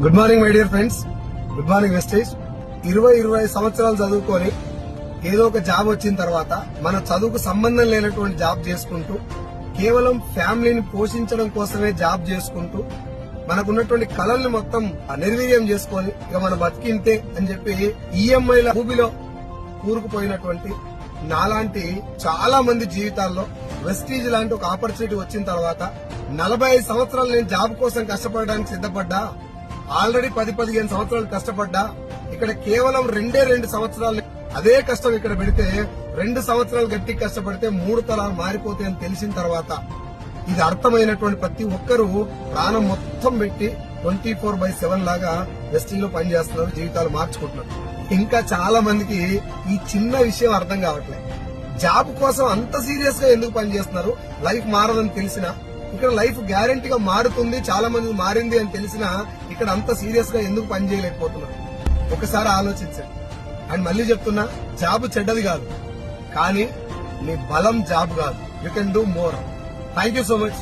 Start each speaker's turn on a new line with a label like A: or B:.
A: Good morning my dear friends, good morning వెస్టేజ్. 20 సంవత్సరాలు చదువుకొని ఏదో ఒక జాబ్ వచ్చిన తర్వాత మన చదువుకు సంబంధం లేనటువంటి జాబ్ చేసుకుంటూ కేవలం ఫ్యామిలీని పోషించడం కోసమే జాబ్ చేసుకుంటూ మనకున్నటువంటి కళల్ని మొత్తం నిర్వీర్యం చేసుకొని ఇక మన బతికింతే అని చెప్పి ఈఎంఐల ఊబిలో కూరుకుపోయినటువంటి నాలాంటి చాలా మంది జీవితాల్లో వెస్టీజ్ లాంటి ఒక ఆపర్చునిటీ వచ్చిన తర్వాత 45 సంవత్సరాలు నేను జాబ్ కోసం కష్టపడడానికి సిద్ధపడ్డా. ఆల్రెడీ 10-15 సంవత్సరాలు కష్టపడ్డా. ఇక్కడ కేవలం 2 సంవత్సరాలు అదే కష్టం ఇక్కడ పెడితే 2 సంవత్సరాలు గట్టి కష్టపడితే 3 తరాలు మారిపోతాయని తెలిసిన తర్వాత ఇది అర్థమైనటువంటి ప్రతి ఒక్కరూ ప్రాణం మొత్తం పెట్టి 24/7 లాగా వెస్టీజ్ లో పనిచేస్తున్నారు, జీవితాలు మార్చుకుంటున్నారు. ఇంకా చాలా మందికి ఈ చిన్న విషయం అర్థం కావట్లేదు. జాబ్ కోసం అంత సీరియస్ గా ఎందుకు పనిచేస్తున్నారు? లైఫ్ మారదని తెలిసినా, ఇక్కడ లైఫ్ గ్యారంటీగా మారుతుంది, చాలా మంది మారింది అని తెలిసినా ఇక్కడ అంత సీరియస్ గా ఎందుకు పని చేయలేకపోతున్నారు? ఒకసారి ఆలోచించండి. అండ్ మళ్ళీ చెప్తున్నా, జాబ్ చెడ్డది కాదు, కానీ నీ బలం జాబ్ కాదు. You can do more. Thank you so much.